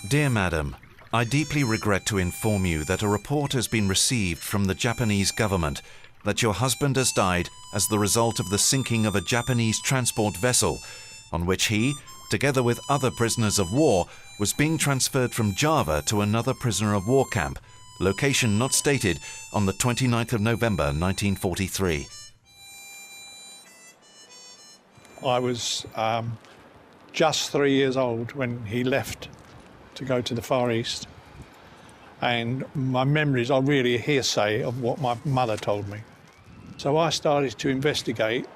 Dear Madam, I deeply regret to inform you that a report has been received from the Japanese government that your husband has died as the result of the sinking of a Japanese transport vessel on which he, together with other prisoners of war, was being transferred from Java to another prisoner of war camp, location not stated, on the 29th of November 1943. I was just 3 years old when he left to go to the Far East, and my memories are really a hearsay of what my mother told me. So I started to investigate,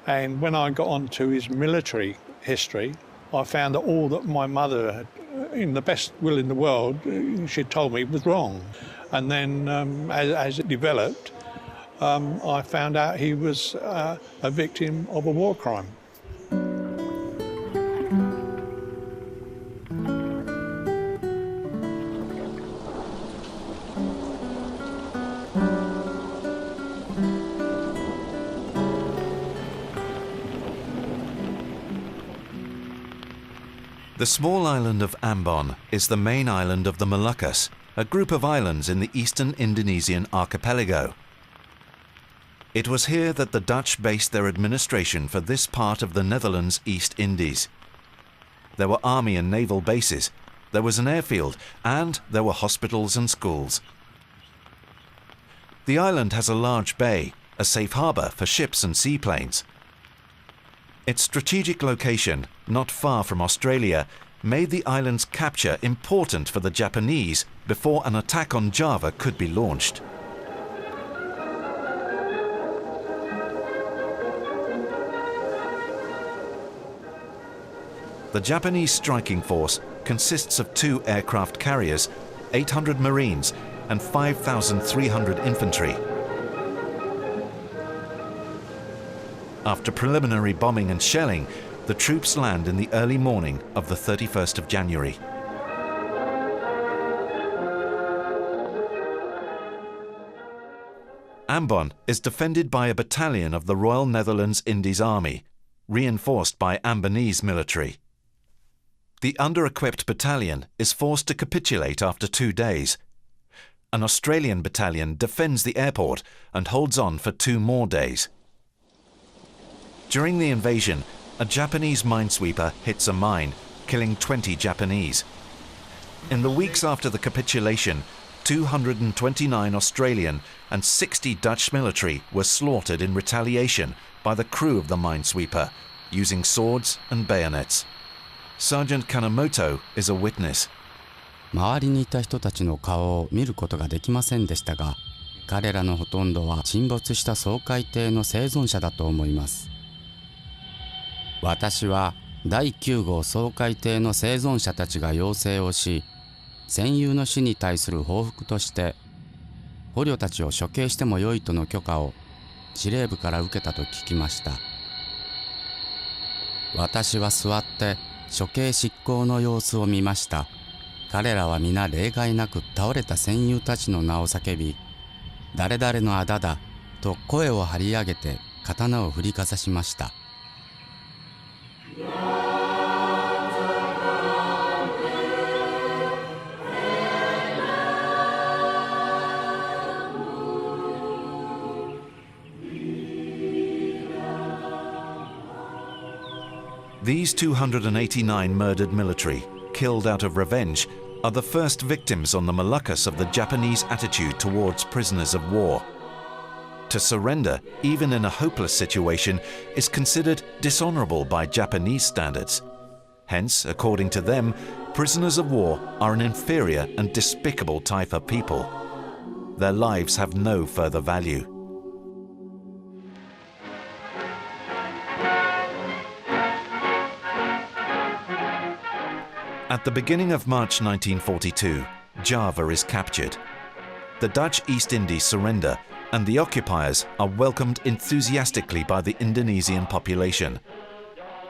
and when I got onto his military history, I found that all that my mother had, in the best will in the world, she'd told me was wrong. And then as it developed, I found out he was a victim of a war crime. The small island of Ambon is the main island of the Moluccas, a group of islands in the eastern Indonesian archipelago. It was here that the Dutch based their administration for this part of the Netherlands East Indies. There were army and naval bases, there was an airfield, and there were hospitals and schools. The island has a large bay, a safe harbour for ships and seaplanes. Its strategic location, not far from Australia, made the island's capture important for the Japanese before an attack on Java could be launched. The Japanese striking force consists of 2 aircraft carriers, 800 Marines, and 5,300 infantry. After preliminary bombing and shelling, the troops land in the early morning of the 31st of January. Ambon is defended by a battalion of the Royal Netherlands Indies Army, reinforced by Ambonese military. The under-equipped battalion is forced to capitulate after 2 days. An Australian battalion defends the airport and holds on for 2 more days. During the invasion, a Japanese minesweeper hits a mine, killing 20 Japanese. In the weeks after the capitulation, 229 Australian and 60 Dutch military were slaughtered in retaliation by the crew of the minesweeper, using swords and bayonets. Sergeant Kanemoto is a witness. 周りにいた人たちの顔を見ることができませんでしたが、彼らのほとんどは沈没した掃海艇の生存者だと思います。私は第9号掃海艇の生存者たちが要請をし、戦友の死に対する報復として捕虜たちを処刑してもよいとの許可を司令部から受けたと聞きました。私は座って処刑執行の様子を見ました。彼らは皆例外なく倒れた戦友たちの名を叫び、誰々のあだだと声を張り上げて刀を振りかざしました。These 289 murdered military, killed out of revenge, are the first victims on the Moluccas of the Japanese attitude towards prisoners of war. To surrender, even in a hopeless situation, is considered dishonorable by Japanese standards. Hence, according to them, prisoners of war are an inferior and despicable type of people. Their lives have no further value. At the beginning of March 1942, Java is captured. The Dutch East Indies surrender, and the occupiers are welcomed enthusiastically by the Indonesian population.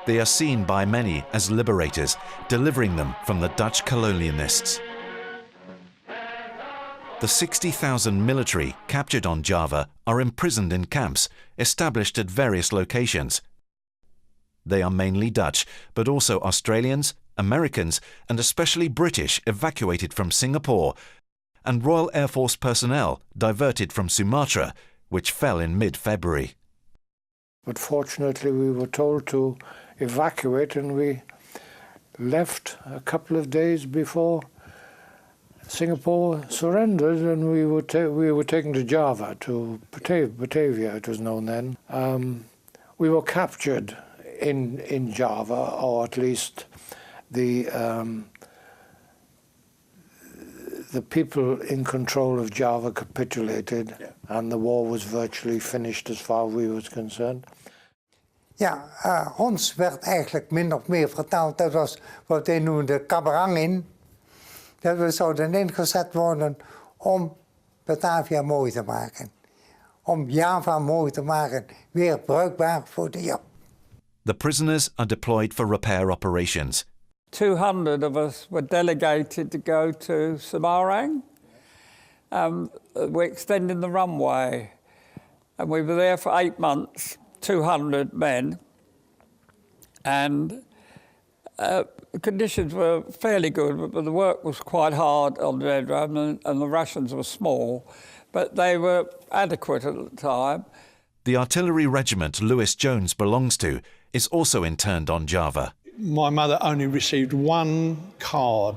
They are seen by many as liberators, delivering them from the Dutch colonialists. The 60,000 military captured on Java are imprisoned in camps established at various locations. They are mainly Dutch, but also Australians, Americans and especially British evacuated from Singapore, and Royal Air Force personnel diverted from Sumatra, which fell in mid-February. But fortunately we were told to evacuate, and we left a couple of days before Singapore surrendered, and we were taken to Java, to Batavia it was known then. We were captured in Java, or at least the people in control of Java capitulated, and the war was virtually finished as far as we were concerned. Ja, ons werd eigenlijk min of meer verteld, dat was wat wij noemden de kabarang in, dat we zouden ingezet worden om Batavia mooi te maken. Om Java mooi te maken, weer bruikbaar voor de Jap. The prisoners are deployed for repair operations. 200 of us were delegated to go to Semarang. We're extending the runway, and we were there for 8 months, 200 men, and the conditions were fairly good, but the work was quite hard on the aerodrome, and the rations were small, but they were adequate at the time. The artillery regiment Lewis Jones belongs to is also interned on Java. My mother only received one card,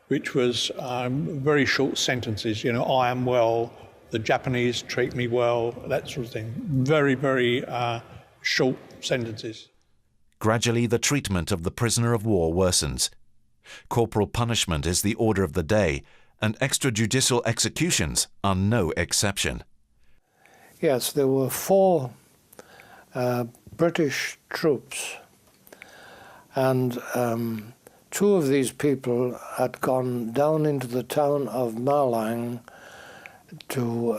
which was very short sentences, you know, I am well, the Japanese treat me well, that sort of thing. Very, very short sentences. Gradually, the treatment of the prisoner of war worsens. Corporal punishment is the order of the day, and extrajudicial executions are no exception. Yes, there were 4 British troops, and 2 of these people had gone down into the town of Malang to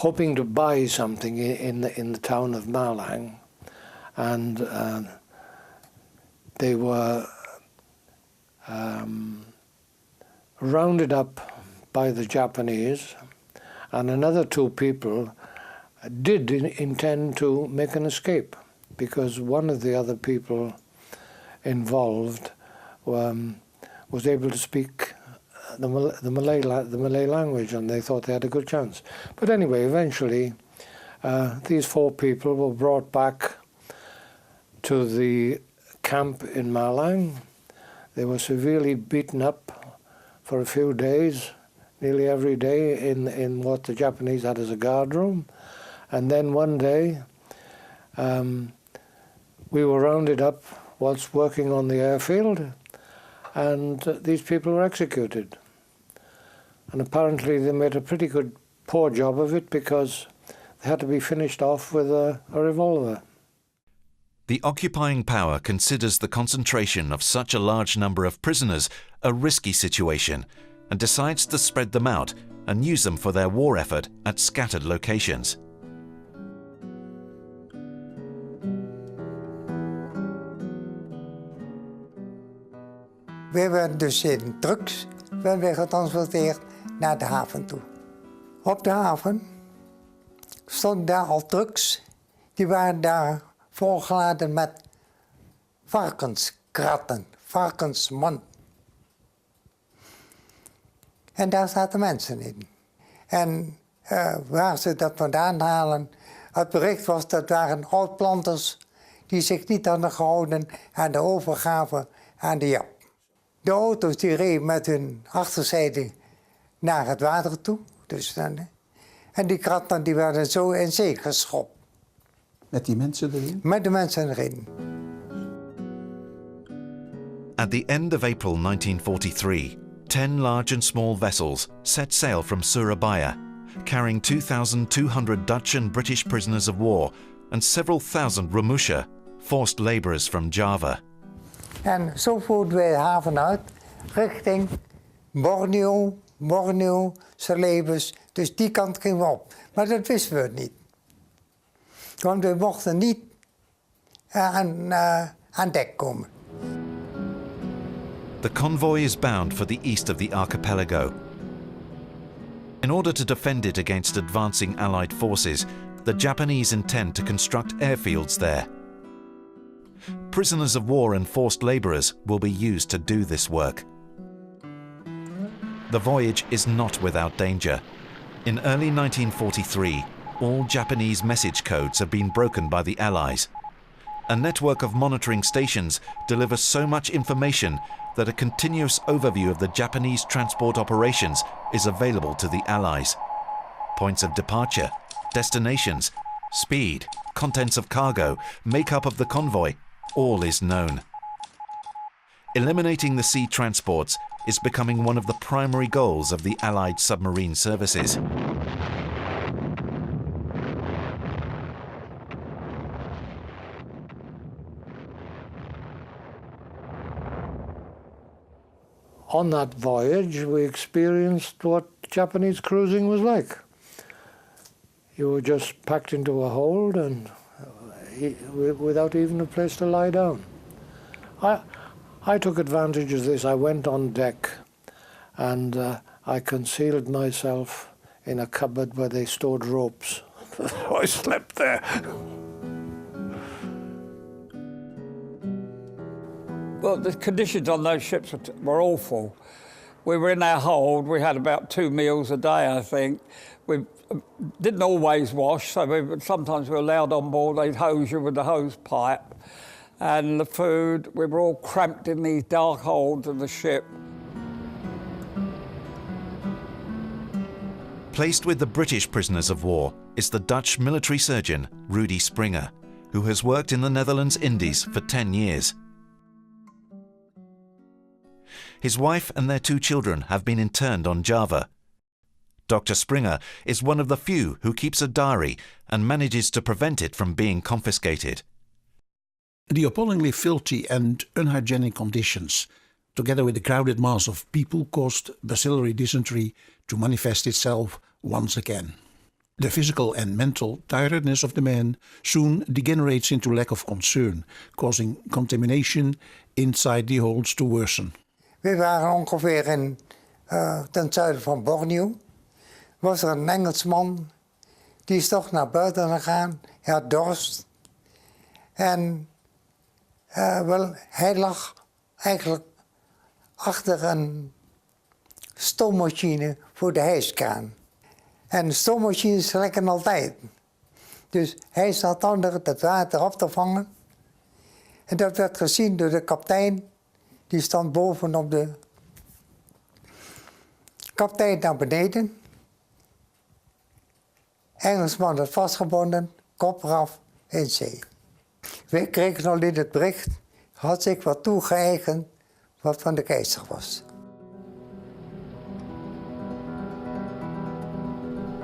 hoping to buy something in the town of Malang, and they were rounded up by the Japanese, and another 2 people did intend to make an escape, because one of the other people involved was able to speak the Malay language, and they thought they had a good chance. But anyway, eventually these 4 people were brought back to the camp in Malang. They were severely beaten up for a few days, nearly every day, in what the Japanese had as a guard room. And then one day we were rounded up whilst working on the airfield, and these people were executed. And apparently they made a pretty poor job of it, because they had to be finished off with a revolver. The occupying power considers the concentration of such a large number of prisoners a risky situation, and decides to spread them out and use them for their war effort at scattered locations. We werden dus in trucks getransporteerd naar de haven toe. Op de haven stonden daar al trucks, die waren daar volgeladen met varkenskratten, varkensmand. En daar zaten mensen in. En waar ze dat vandaan halen, het bericht was dat waren oud-planters die zich niet hadden gehouden aan de overgave aan de Jap. De auto's die reden met hun achterzijde naar het water toe. Dus dan, en die kratten die werden zo in zee geschopt. Met die mensen erin? Met de mensen erin. At the end of April 1943, 10 large and small vessels set sail from Surabaya, carrying 2,200 Dutch and British prisoners of war and several thousand Romusha, forced labourers from Java. En zo voerden wij de haven uit, richting Borneo, Celebes. Dus die kant gingen we op. Maar dat wisten we niet. Want we mochten niet aan dek komen. The convoy is bound for the east of the archipelago. In order to defend it against advancing Allied forces, the Japanese intend to construct airfields there. prisoners of war and forced labourers will be used to do this work. The voyage is not without danger. In early 1943, all Japanese message codes have been broken by the Allies. A network of monitoring stations delivers so much information that a continuous overview of the Japanese transport operations is available to the Allies. Points of departure, destinations, speed, contents of cargo, makeup of the convoy, all is known. Eliminating the sea transports is becoming one of the primary goals of the Allied submarine services. On that voyage, we experienced what Japanese cruising was like. You were just packed into a hold and without even a place to lie down. I took advantage of this. I went on deck and I concealed myself in a cupboard where they stored ropes. I slept there. Well, the conditions on those ships were awful. We were in our hold. We had about 2 meals a day, I think. We didn't always wash, so sometimes we were allowed on board. They'd hose you with the hose pipe. And the food, we were all cramped in these dark holds of the ship. Placed with the British prisoners of war is the Dutch military surgeon Rudy Springer, who has worked in the Netherlands Indies for 10 years. His wife and their 2 children have been interned on Java. Dr. Springer is one of the few who keeps a diary and manages to prevent it from being confiscated. The appallingly filthy and unhygienic conditions, together with the crowded mass of people, caused bacillary dysentery to manifest itself once again. The physical and mental tiredness of the men soon degenerates into lack of concern, causing contamination inside the holds to worsen. We waren ongeveer ten zuiden van Borneo. Was er een Engelsman, die is toch naar buiten gegaan. Hij had dorst. En hij lag eigenlijk achter een stoommachine voor de hijskraan. En de stoommachines lekken altijd. Dus hij zat onder het water op te vangen. En dat werd gezien door de kapitein. Die stond bovenop de kapitein naar beneden. Engelsman had vastgebonden, kop eraf in zee. We kregen al in het bericht, had zich wat toegeëigend wat van de keizer was.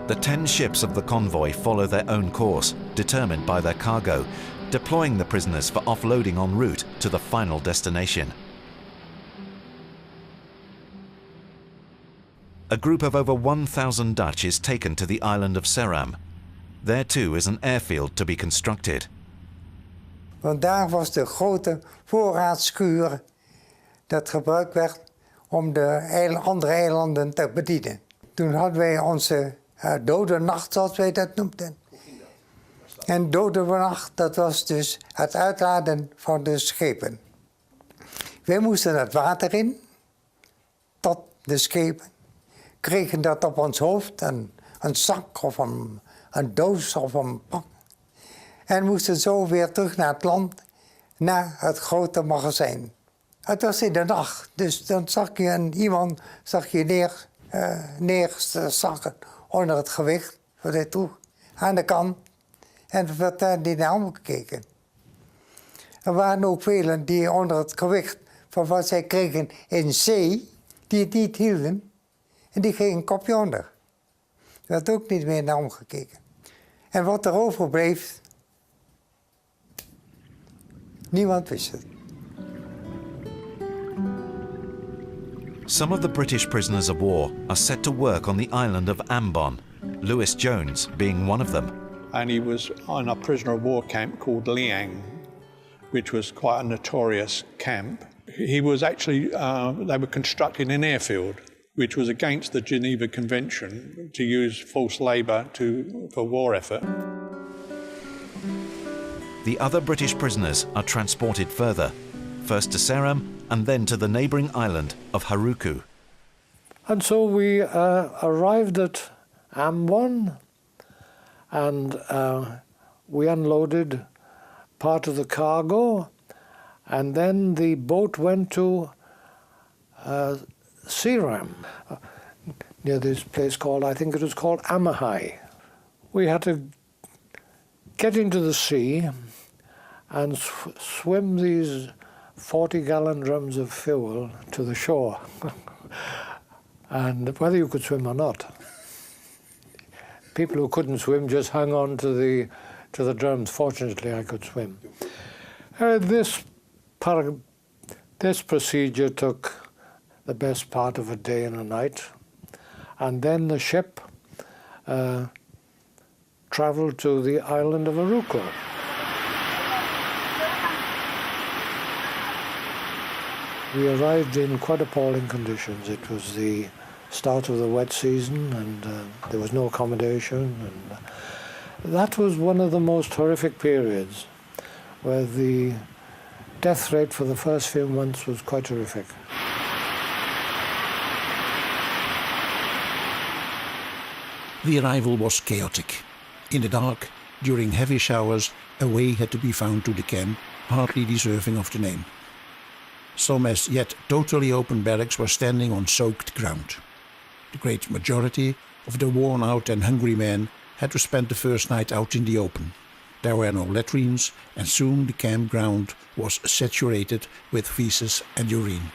The 10 ships of the convoy follow their own course, determined by their cargo, deploying the prisoners for offloading en route to the final destination. A group of over 1,000 Dutch is taken to the island of Seram. There too is an airfield to be constructed. Want daar was de grote voorraadschuur dat gebruikt werd om de andere eilanden te bedienen. Toen hadden wij onze dode nacht, zoals wij dat noemden. En dode nacht, dat was dus het uitladen van de schepen. Wij moesten het water in, tot de schepen. Kregen dat op ons hoofd, een zak of een doos of een pak. En moesten zo weer terug naar het land, naar het grote magazijn. Het was in de nacht, dus dan zag je iemand neerzakken onder het gewicht, wat hij droeg, aan de kant. En werd die naar omgekeken. Er waren ook velen die onder het gewicht van wat zij kregen in zee, die het niet hielden. En die gingen een kopje onder. Er werd ook niet meer naar omgekeken. En wat er overbleef, niemand wist het. Some of the British prisoners of war are set to work on the island of Ambon, Lewis Jones being one of them. And he was on a prisoner of war camp called Liang, which was quite a notorious camp. He was actually, they were constructing an airfield, which was against the Geneva Convention to use forced labour for war effort. The the other British prisoners are transported further, first to Seram and then to the neighbouring island of Haruku. And so we arrived at Am1 and we unloaded part of the cargo, and then the boat went to Seram, near this place called, I think it was called Amahai. We had to get into the sea and swim these 40-gallon drums of fuel to the shore. And whether you could swim or not, people who couldn't swim just hung on to the drums. Fortunately, I could swim. This procedure took the best part of a day and a night, and then the ship travelled to the island of Haruku. We arrived in quite appalling conditions. It was the start of the wet season, and there was no accommodation, and that was one of the most horrific periods, where the death rate for the first few months was quite horrific. The arrival was chaotic. In the dark, during heavy showers, a way had to be found to the camp, hardly deserving of the name. Some as yet totally open barracks were standing on soaked ground. The great majority of the worn-out and hungry men had to spend the first night out in the open. There were no latrines, and soon the campground was saturated with feces and urine.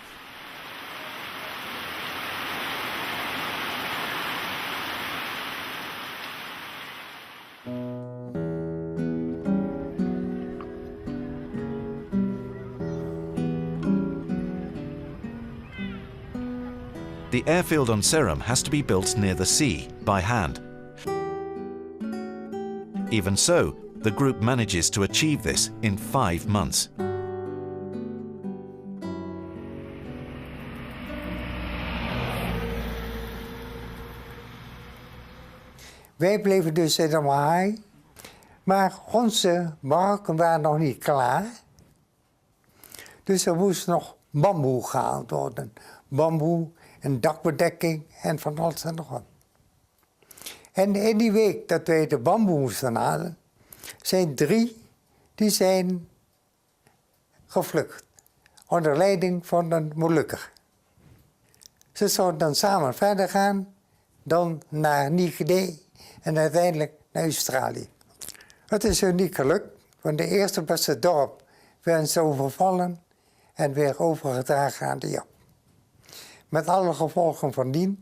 The airfield on Seram has to be built near the sea, by hand. Even so, the group manages to achieve this in 5 months. Wij bleven dus in Amahai, maar onze barakken waren nog niet klaar. Dus er moest nog bamboe gehaald worden. Bamboe, een dakbedekking en van alles en nog wat. En in die week dat wij de bamboe moesten halen, zijn 3 die zijn gevlucht. Onder leiding van een Moluccas. Ze zouden dan samen verder gaan, dan naar Niger en uiteindelijk naar Australië. Het is hun niet gelukt, want de eerste beste dorp werden ze overvallen en weer overgedragen aan de Jap. Met alle gevolgen van dien.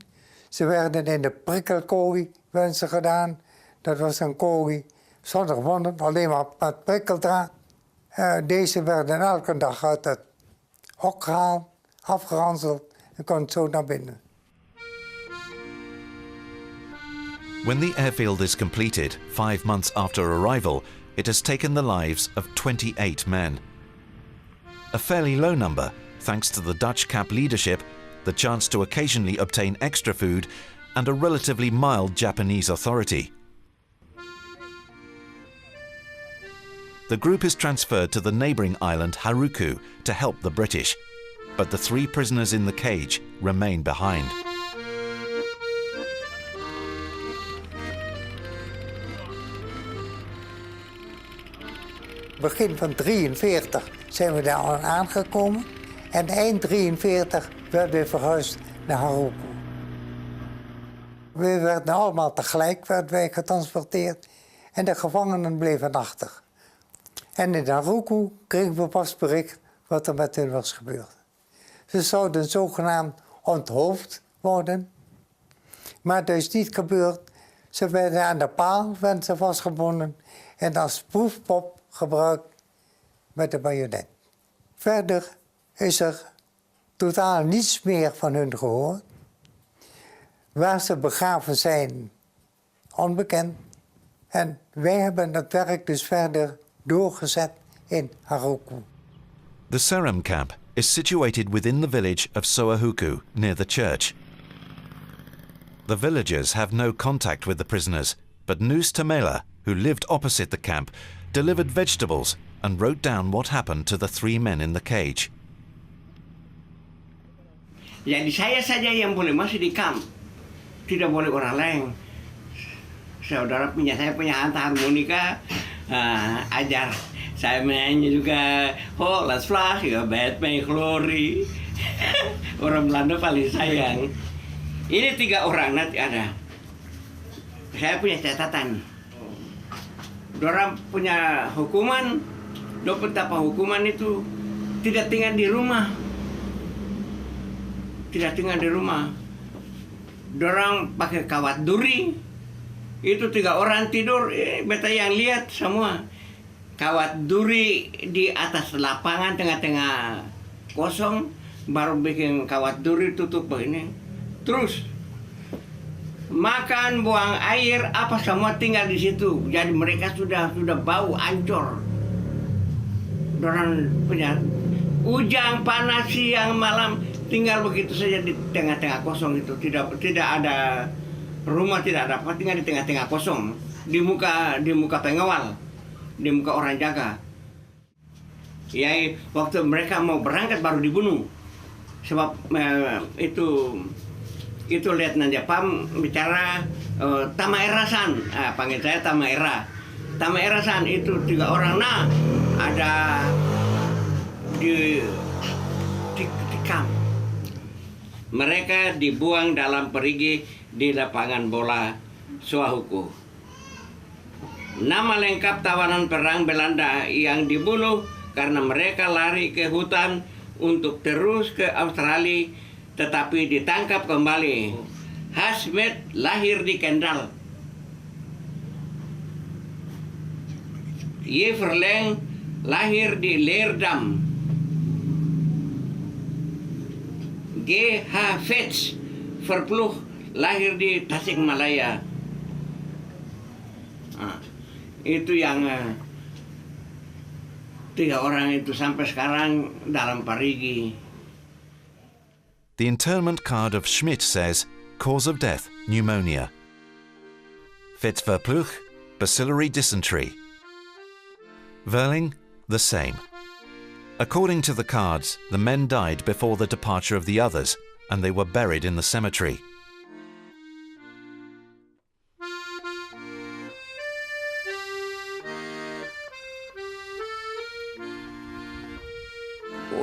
Ze werden in de prikkelkooi werden ze gedaan. Dat was een kooi zonder wanden, alleen maar met prikkeldraad. Deze werden elke dag uit het hok gehaald, afgeranseld en kon zo naar binnen. When the airfield is completed, 5 months after arrival, it has taken the lives of 28 men. A fairly low number, thanks to the Dutch camp leadership, the chance to occasionally obtain extra food, and a relatively mild Japanese authority. The group is transferred to the neighbouring island Haruku to help the British, but the 3 prisoners in the cage remain behind. Begin van 1943 zijn we daar aangekomen en eind 1943 werden we verhuisd naar Haruku. We werden allemaal tegelijk getransporteerd en de gevangenen bleven achter. En in Haruku kregen we pas bericht wat er met hen was gebeurd. Ze zouden zogenaamd onthoofd worden, maar dat is niet gebeurd. Ze werden aan de paal vastgebonden en als proefpop gebruikt met de bajonet. Verder is er totaal niets meer van hun gehoord. Waar ze begraven zijn, onbekend. En wij hebben het werk dus verder doorgezet in Haruku. The Seram camp is situated within the village of Soahuku, near the church. The villagers have no contact with the prisoners, but Nus Tamela, who lived opposite the camp, delivered vegetables and wrote down what happened to the 3 men in the cage. Jadi saya saja yang boleh masuk di kamp, tidak boleh orang lain. Saudara saya punya harmonika, ajar saya menyanyi juga. Oh, let's fly, ya Batman Glory. Orang Belanda paling sayang. Ini 3 orang nanti ada. Saya punya catatan. Dorang punya hukuman, dapat apa hukuman itu tidak tinggal di rumah. Tidak tinggal di rumah. Dorang pakai kawat duri. Itu 3 orang tidur, beta yang lihat semua. Kawat duri di atas lapangan tengah-tengah kosong, baru bikin kawat duri tutup begini. Terus makan, buang air, apa semua tinggal di situ. Jadi mereka sudah bau hancur. Dorang punya hujan, panas, siang, malam, tinggal begitu saja di tengah-tengah kosong itu. Tidak ada rumah, tidak ada apa, tinggal di tengah-tengah kosong, di muka pengawal, di muka orang jaga. Ya, waktu mereka mau berangkat baru dibunuh. Sebab itu Letnan Jepang bicara Tamaerasan, panggil saya Tamaera. Tamaerasan itu 3 orang, nah ada di kamp. Mereka dibuang dalam perigi di lapangan bola Suahuku. Nama lengkap tawanan perang Belanda yang dibunuh karena mereka lari ke hutan untuk terus ke Australia, tetapi ditangkap kembali. Hasmet lahir di Kendal. Yeverleng lahir di Leerdam. G.H. Fetz Verploeg lahir di Tasikmalaya. Itu yang 3 orang itu sampai sekarang dalam parigi. The internment card of Schmidt says, cause of death, pneumonia. Fitzverpluch, bacillary dysentery. Verling, the same. According to the cards, the men died before the departure of the others, and they were buried in the cemetery.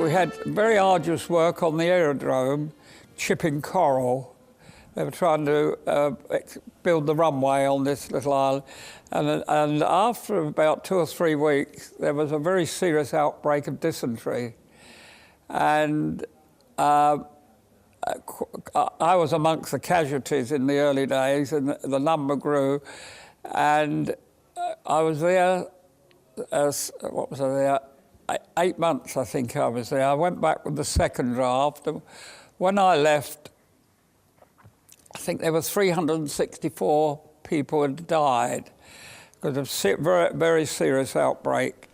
We had very arduous work on the aerodrome, chipping coral. They were trying to build the runway on this little island. And after about 2 or 3 weeks, there was a very serious outbreak of dysentery. And I was amongst the casualties in the early days, and the number grew. And I was there, what was I there? 8 months, I think I was there. I went back with the second draft. When I left, I think there were 364 people had died because of very, very serious outbreak.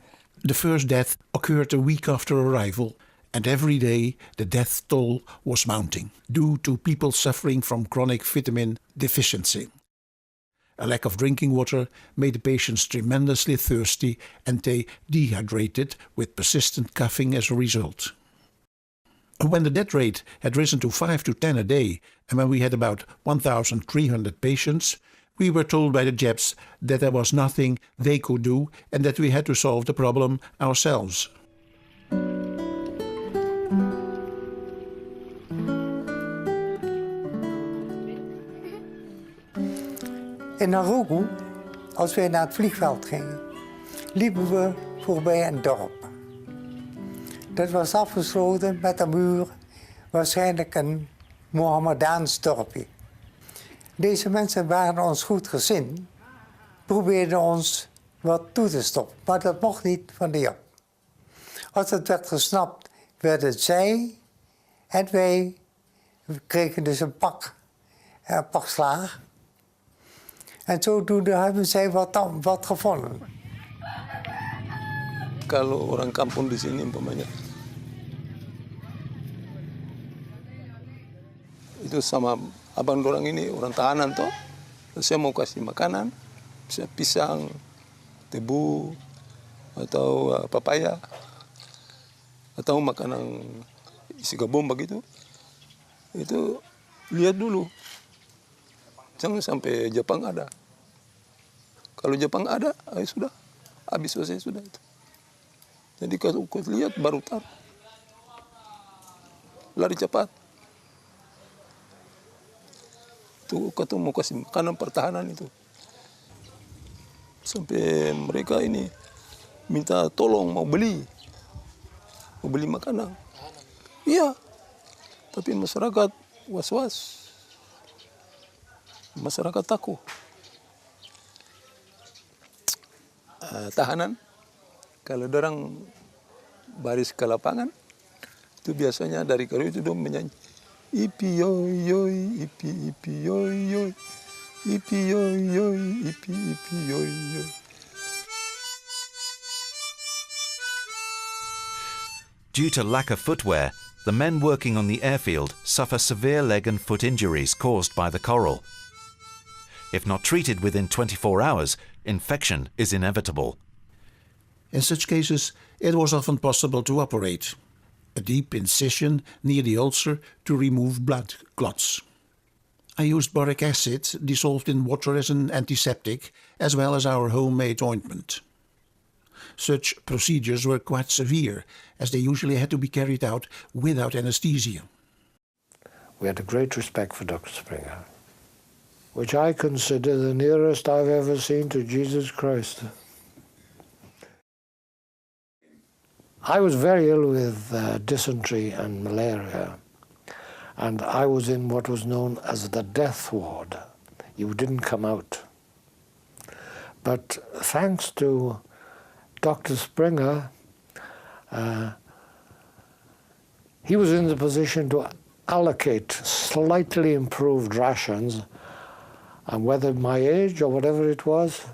The first death occurred a week after arrival, and every day the death toll was mounting due to people suffering from chronic vitamin deficiency. A lack of drinking water made the patients tremendously thirsty, and they dehydrated with persistent coughing as a result. When the death rate had risen to 5 to 10 a day, and when we had about 1,300 patients, we were told by the Japs that there was nothing they could do and that we had to solve the problem ourselves. In Nauru, als we naar het vliegveld gingen, liepen we voorbij een dorp. Dat was afgesloten met een muur, waarschijnlijk een Mohammedaans dorpje. Deze mensen waren ons goed gezind, probeerden ons wat toe te stoppen, maar dat mocht niet van de Jap. Als het werd gesnapt, werd het zij en wij kregen dus een pak slaag. En zodoende hebben zij wat gevonden. Kalau orang kampung di sini umpamanya itu sama abang orang ini orang tahanan toh, saya mau kasih makanan, pisang, tebu, atau papaya, atau makanan isi gabung begitu. Itu lihat dulu. Jangan sampai Jepang ada. Kalau Jepang ada, sudah. Habis selesai sudah itu. Jadi kalau kau lihat baru taruh. Lari cepat. Itu kata mau kasih makanan pertahanan itu. Sampai mereka ini minta tolong mau beli makanan. Iya. Tapi masyarakat was-was. Masyarakat takut. Tahanan, kalau dorang baris ke lapangan, itu biasanya dari kayu itu dong menyanyi. Ipi yoi yoi, ipi yoi yoi, ipi yoi yoi, ipi yoi yoi. Due to lack of footwear, the men working on the airfield suffer severe leg and foot injuries caused by the coral. If not treated within 24 hours, infection is inevitable. In such cases, it was often possible to operate a deep incision near the ulcer to remove blood clots. I used boric acid dissolved in water as an antiseptic, as well as our homemade ointment. Such procedures were quite severe, as they usually had to be carried out without anesthesia. We had a great respect for Dr. Springer, which I consider the nearest I've ever seen to Jesus Christ. I was very ill with dysentery and malaria, and I was in what was known as the death ward. You didn't come out. But thanks to Dr. Springer, he was in the position to allocate slightly improved rations, and whether my age or whatever it was,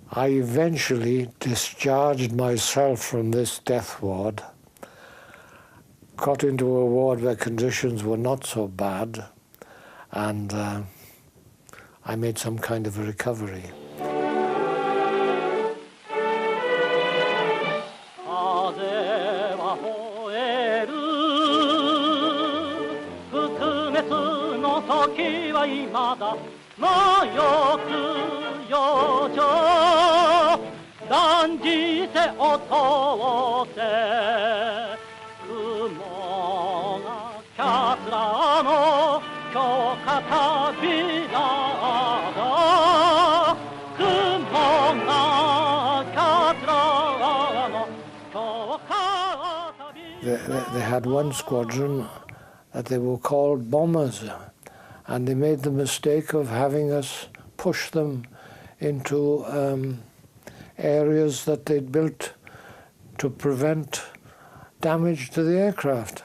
I eventually discharged myself from this death ward, got into a ward where conditions were not so bad, and I made some kind of a recovery. They had one squadron that they were called bombers, and they made the mistake of having us push them into areas that they'd built to prevent damage to the aircraft.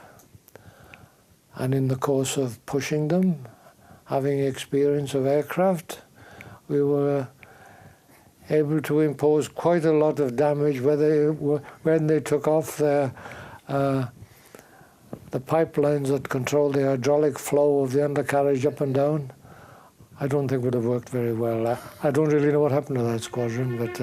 And in the course of pushing them, having experience of aircraft, we were able to impose quite a lot of damage when they took off the pipelines that control the hydraulic flow of the undercarriage up and down. I don't think would have worked very well. I don't really know what happened to that squadron, but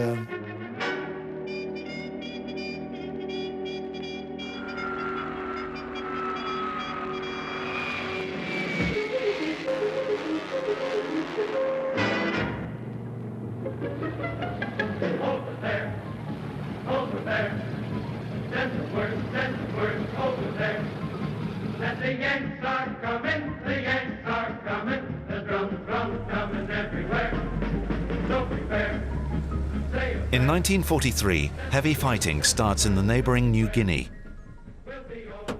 In 1943, heavy fighting starts in the neighbouring New Guinea.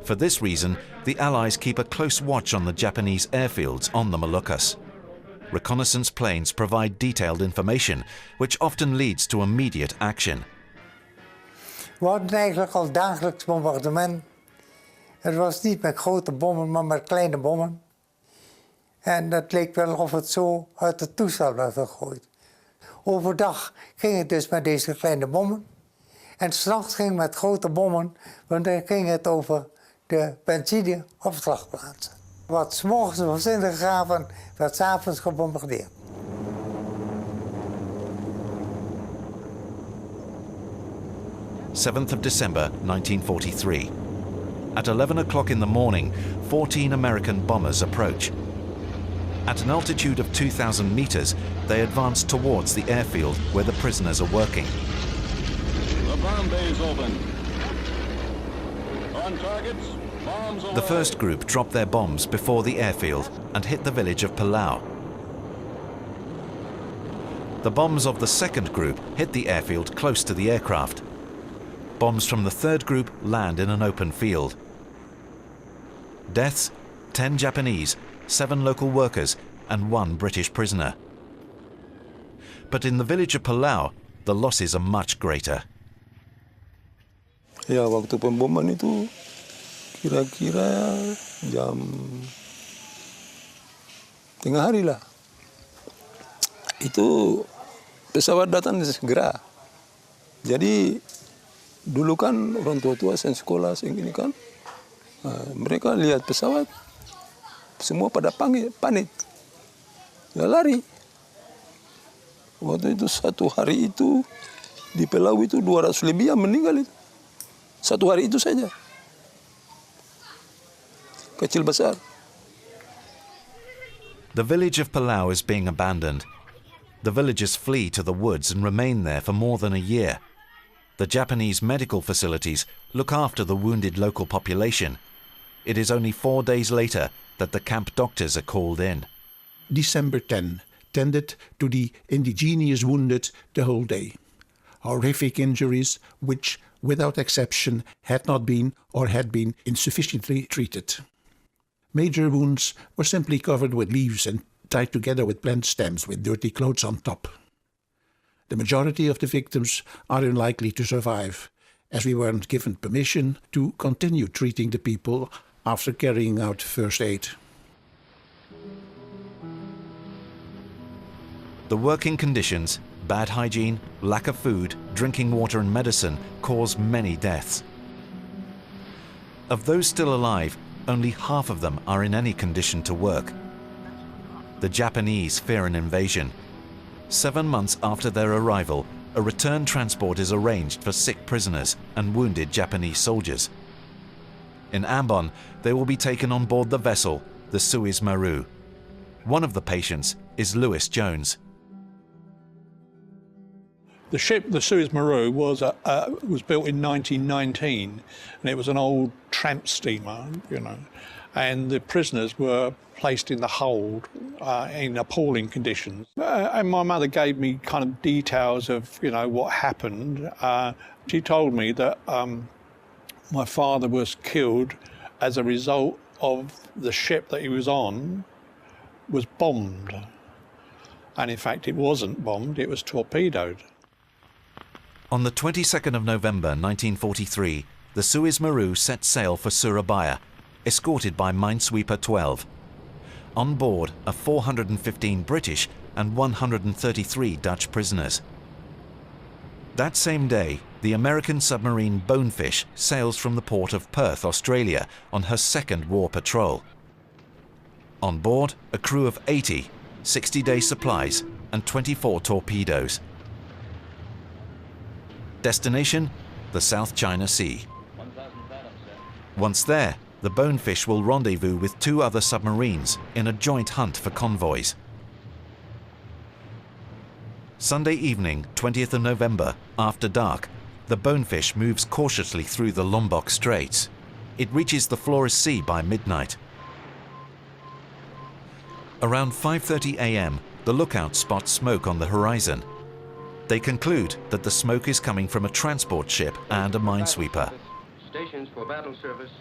For this reason, the Allies keep a close watch on the Japanese airfields on the Moluccas. Reconnaissance planes provide detailed information, which often leads to immediate action. We hadden eigenlijk al dagelijks bombardement. Het was niet met grote bommen, maar met kleine bommen. En dat leek wel of het zo uit het toestel werd gegooid. Overdag ging het dus met deze kleine bommen. En 's nachts ging het met grote bommen, want dan ging het over de benzineopslagplaatsen. Wat 's morgens was ingegraven, werd 's avonds gebombardeerd. 7th of December 1943. At 11 o'clock in the morning, 14 American bombers approach. At an altitude of 2,000 meters, they advance towards the airfield where the prisoners are working. The bomb bay is open. On targets, bombs away. The first group drop their bombs before the airfield and hit the village of Palau. The bombs of the second group hit the airfield close to the aircraft. Bombs from the third group land in an open field. Deaths: 10 Japanese, 7 local workers and 1 British prisoner. But in the village of Palau, the losses are much greater. Ya, waktu pemboman itu kira-kira jam tengah hari lah. Itu pesawat datang segera. Jadi dulu kan orang tua-tua yang sekolah ini kan, mereka lihat pesawat, semua pada panik, ya lari. Waktu itu satu hari itu di Palau itu 200 lebih yang meninggal itu. Satu hari itu saja. Kecil besar. The village of Palau is being abandoned. The villagers flee to the woods and remain there for more than a year. The Japanese medical facilities look after the wounded local population. It is only 4 days later that the camp doctors are called in. December 10 tended to the indigenous wounded the whole day. Horrific injuries which, without exception, had not been or had been insufficiently treated. Major wounds were simply covered with leaves and tied together with plant stems with dirty clothes on top. The majority of the victims are unlikely to survive, as we weren't given permission to continue treating the people after carrying out first aid. The working conditions, bad hygiene, lack of food, drinking water and medicine cause many deaths. Of those still alive, only half of them are in any condition to work. The Japanese fear an invasion. 7 months after their arrival, a return transport is arranged for sick prisoners and wounded Japanese soldiers. In Ambon, they will be taken on board the vessel, the Suez Maru. One of the patients is Lewis Jones. The ship, the Suez Maru, was built in 1919, and it was an old tramp steamer, you know. And the prisoners were placed in the hold in appalling conditions. And my mother gave me kind of details of, you know, what happened. She told me that my father was killed as a result of the ship that he was on was bombed. And in fact, it wasn't bombed, it was torpedoed. On the 22nd of November 1943, the Suez Maru set sail for Surabaya, escorted by Minesweeper 12. On board are 415 British and 133 Dutch prisoners. That same day, the American submarine Bonefish sails from the port of Perth, Australia, on her second war patrol. On board, a crew of 80, 60-day supplies and 24 torpedoes. Destination: the South China Sea. Once there, the Bonefish will rendezvous with 2 other submarines in a joint hunt for convoys. Sunday evening, 20th of November, after dark, the Bonefish moves cautiously through the Lombok Straits. It reaches the Flores Sea by midnight. Around 5:30 a.m., the lookout spots smoke on the horizon. They conclude that the smoke is coming from a transport ship and a minesweeper. Stations for battle service.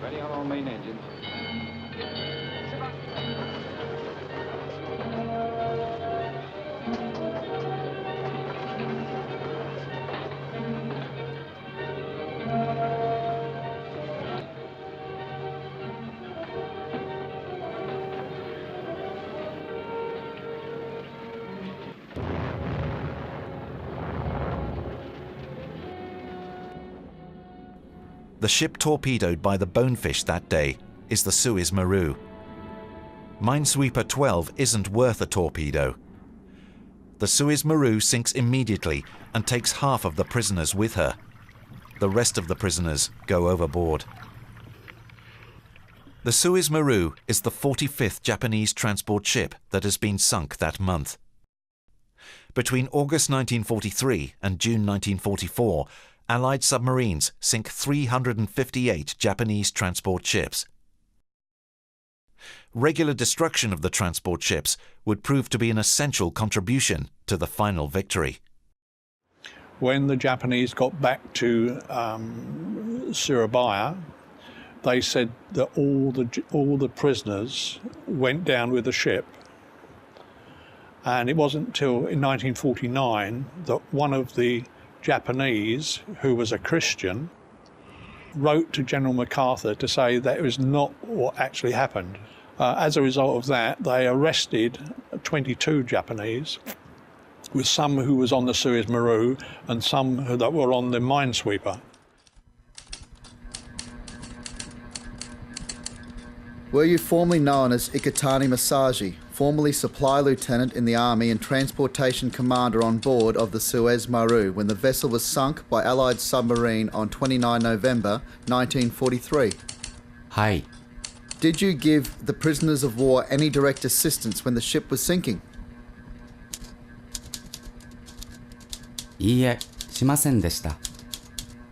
Ready on all main engines. The ship torpedoed by the Bonefish that day is the Suez Maru. Minesweeper 12 isn't worth a torpedo. the Suez Maru sinks immediately and takes half of the prisoners with her. The rest of the prisoners go overboard. The Suez Maru is the 45th Japanese transport ship that has been sunk that month. Between August 1943 and June 1944, Allied submarines sink 358 Japanese transport ships. Regular destruction of the transport ships would prove to be an essential contribution to the final victory. When the Japanese got back to Surabaya, they said that all the prisoners went down with the ship. And it wasn't until in 1949 that one of the Japanese, who was a Christian, wrote to General MacArthur to say that it was not what actually happened. As a result of that, they arrested 22 Japanese, with some who was on the Suez Maru and some that were on the Minesweeper. Were you formerly known as Iketani Masaji, formerly Supply Lieutenant in the Army and Transportation Commander on board of the Suez Maru when the vessel was sunk by Allied submarine on 29 November 1943? はい。 Did you give the prisoners of war any direct assistance when the ship was sinking? いいえ、しませんでした。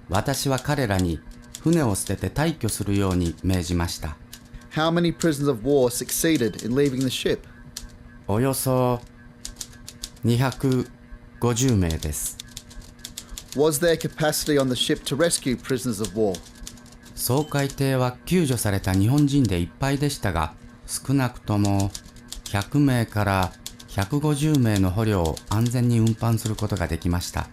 私は彼らに船を捨てて退去するように命じました。How many prisoners of war succeeded in leaving the ship? およそ250名です。Was there capacity on the ship to rescue prisoners of war? 掃海艇は救助された日本人でいっぱいでしたが、少なくとも100名から150名の捕虜を安全に運搬することができました。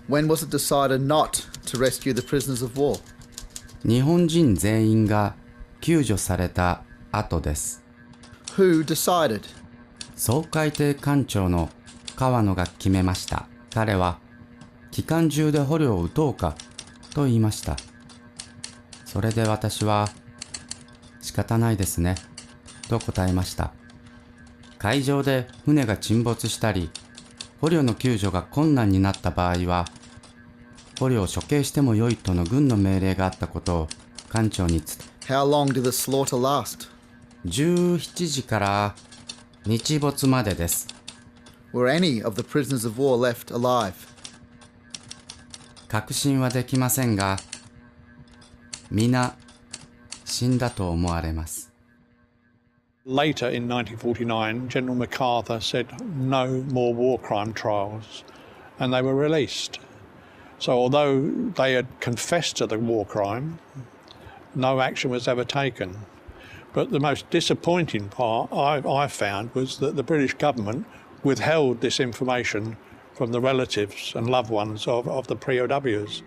When was it decided not to rescue the prisoners of war? 日本人全員が救助された後です。Who decided? 掃海艇艦長の川野が決めました。彼は機関銃で捕虜を撃とうかと言いました。それで私は仕方ないですねと答えました。海上で船が沈没したり、捕虜の救助が困難になった場合は、捕虜を処刑してもよいとの軍の命令があったことを艦長に伝え、How long did the slaughter last? 17時から日没までです。Were any of the prisoners of war left alive? 確信はできませんが、皆死んだと思われます。Later in 1949, General MacArthur said no more war crime trials, and they were released. So although they had confessed to the war crime, no action was ever taken. But the most disappointing part I found was that the British government withheld this information from the relatives and loved ones of the POWs.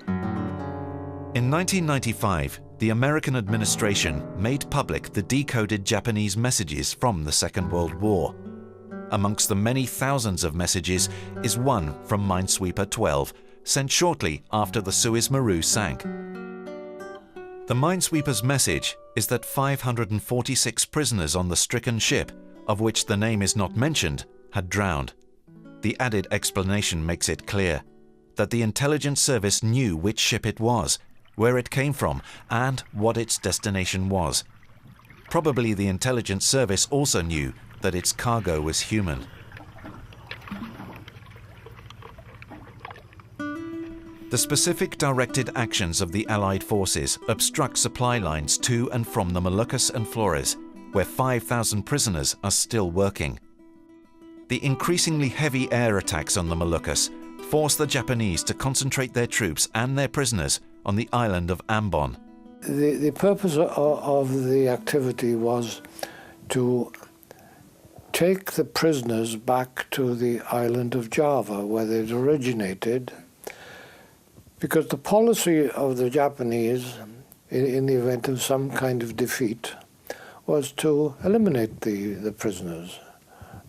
In 1995, the American administration made public the decoded Japanese messages from the Second World War. Amongst the many thousands of messages is one from Minesweeper 12, sent shortly after the Suez Maru sank. The Minesweeper's message is that 546 prisoners on the stricken ship, of which the name is not mentioned, had drowned. The added explanation makes it clear that the intelligence service knew which ship it was, where it came from, and what its destination was. Probably the intelligence service also knew that its cargo was human. The specific directed actions of the Allied forces obstruct supply lines to and from the Moluccas and Flores, where 5,000 prisoners are still working. The increasingly heavy air attacks on the Moluccas force the Japanese to concentrate their troops and their prisoners on the island of Ambon. The purpose of the activity was to take the prisoners back to the island of Java, where they'd originated, because the policy of the Japanese, in the event of some kind of defeat, was to eliminate the prisoners.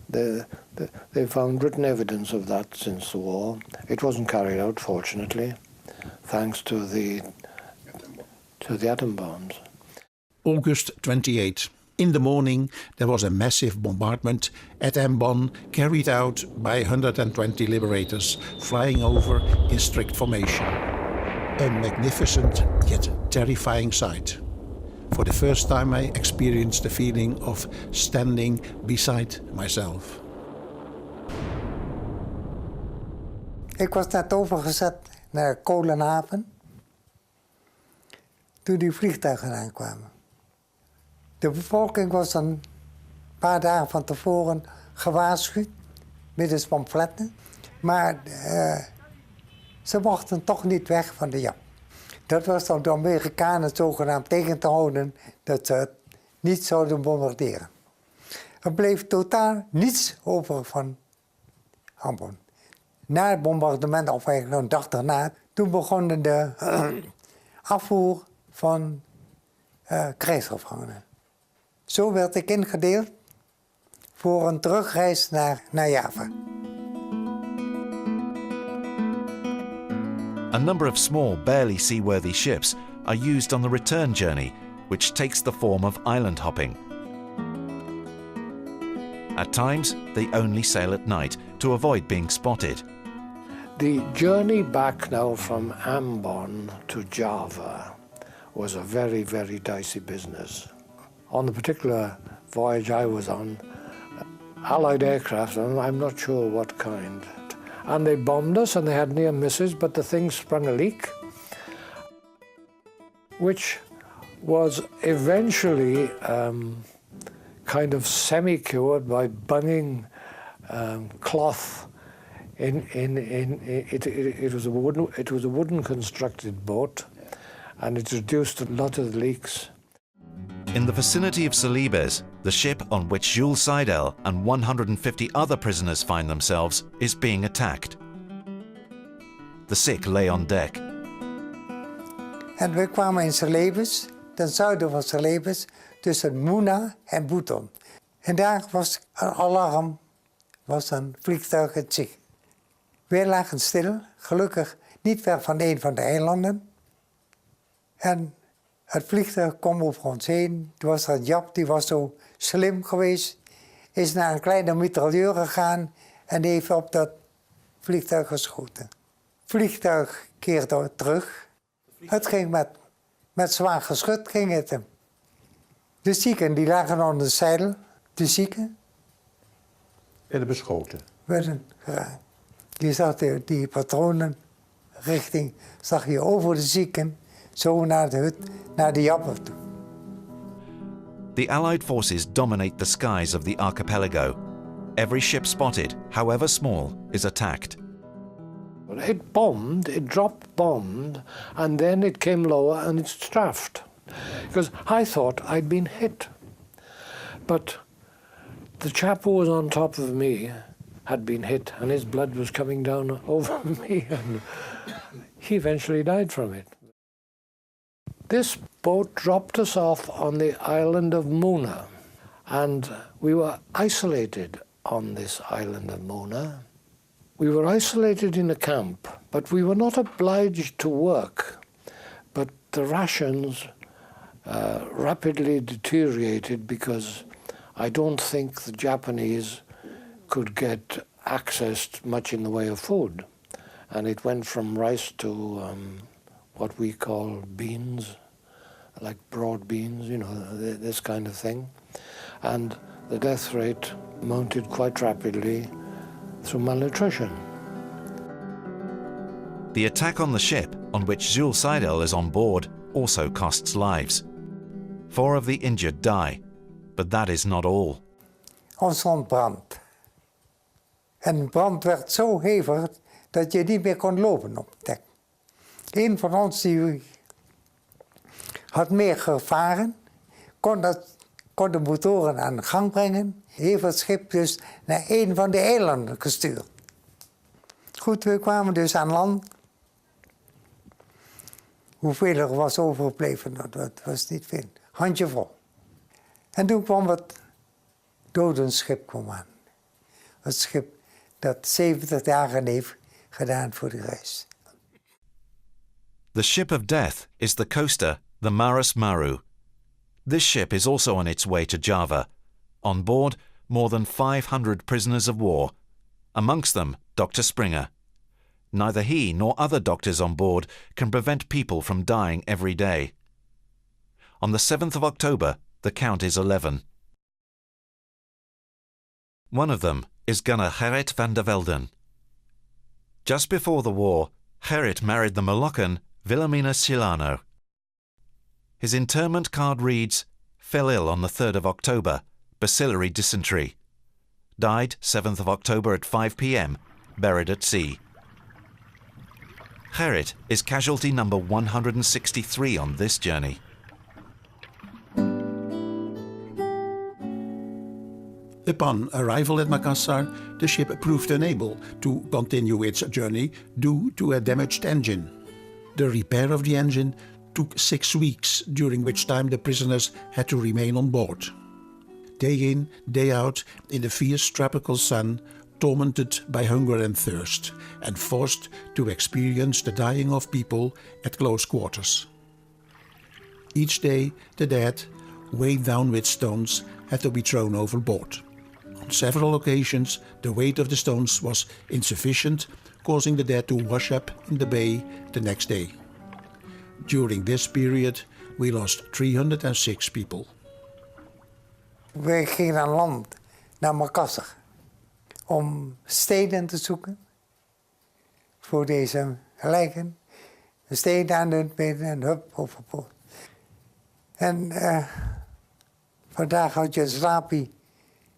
They found written evidence of that since the war. It wasn't carried out, fortunately, thanks to the atom bombs. August 28. In the morning, there was a massive bombardment at Ambon, carried out by 120 liberators flying over in strict formation. A magnificent yet terrifying sight. For the first time I experienced the feeling of standing beside myself. Ik was net overgezet naar Kolenhaven toen die vliegtuigen aankwamen. De bevolking was een paar dagen van tevoren gewaarschuwd, middels pamfletten, maar ze mochten toch niet weg van de Jap. Dat was door de Amerikanen zogenaamd tegen te houden dat ze het niet zouden bombarderen. Er bleef totaal niets over van Ambon. Na het bombardement, of eigenlijk een dag daarna, toen begonnen de afvoer van krijgsgevangenen. Zo werd ik ingedeeld voor een terugreis naar Java. A number of small, barely seaworthy ships are used on the return journey, which takes the form of island hopping. At times, they only sail at night to avoid being spotted. The journey back now from Ambon to Java was a very, very dicey business. On the particular voyage I was on, Allied aircraft, and I'm not sure what kind, and they bombed us and they had near misses, but the thing sprung a leak, which was eventually kind of semi-cured by bunging cloth it was a wooden constructed boat, and it reduced a lot of the leaks. In the vicinity of Celebes, the ship on which Jules Seidel and 150 other prisoners find themselves is being attacked. The sick lay on deck. En we kwamen in Celebes, ten zuiden van Celebes, tussen Mouna en Bouton. En daar was een alarm, was een vliegtuig het zich. Wij lagen stil, gelukkig niet ver van een van de eilanden. En het vliegtuig kwam over ons heen. Toen was er een Jap, die was zo slim geweest. Is naar een kleine mitrailleur gegaan en heeft op dat vliegtuig geschoten. Het vliegtuig keerde terug. Het ging met zwaar geschut ging het hem. De zieken die lagen onder de zeil, de zieken. Werden beschoten? Werden geraakt. Je zag die patronen richting, zag je over de zieken, zo naar de hut, naar de Jappen toe. The Allied forces dominate the skies of the archipelago. Every ship spotted, however small, is attacked. It bombed, it dropped bombed, and then it came lower and it strafed. Because I thought I'd been hit. But the chap who was on top of me had been hit, and his blood was coming down over me, and he eventually died from it. This boat dropped us off on the island of Mouna, and we were isolated on this island of Mouna. We were isolated in a camp, but we were not obliged to work. But the rations rapidly deteriorated because I don't think the Japanese could get access to much in the way of food. And it went from rice to what we call beans, like broad beans, you know, this kind of thing. And the death rate mounted quite rapidly through malnutrition. The attack on the ship, on which Jules Seidel is on board, also costs lives. 4 of the injured die, but that is not all. Ontstond brand. En de brand werd zo hevig dat je niet meer kon lopen op het dek. Een van ons die had meer gevaren, kon de motoren aan de gang brengen. Heeft het schip dus naar een van de eilanden gestuurd. Goed, we kwamen dus aan land. Hoeveel er was overgebleven, dat was niet veel. Handjevol. En toen kwam het dodenschip aan. Het schip dat 70 dagen heeft gedaan voor de reis. The ship of death is the coaster, the Maras Maru. This ship is also on its way to Java. On board, more than 500 prisoners of war, amongst them Dr. Springer. Neither he nor other doctors on board can prevent people from dying every day. On the 7th of October, the count is 11. One of them is Gunner Gerrit van der Velden. Just before the war, Gerrit married the Molokkan Wilhelmina Silano. His interment card reads, "Fell ill on the 3rd of October, bacillary dysentery. Died 7th of October at 5 p.m, buried at sea." Gerrit is casualty number 163 on this journey. Upon arrival at Makassar, the ship proved unable to continue its journey due to a damaged engine. The repair of the engine took 6 weeks, during which time the prisoners had to remain on board. Day in, day out, in the fierce tropical sun, tormented by hunger and thirst, and forced to experience the dying of people at close quarters. Each day, the dead, weighed down with stones, had to be thrown overboard. On several occasions, the weight of the stones was insufficient, causing the dead to wash up in the bay the next day. During this period, we lost 306 people. We gingen aan land, naar Makassar, om steden te zoeken voor deze lijken. De steden aan het midden en hup, hop. En vandaag had je een slaapie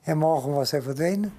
en morgen was hij verdwenen.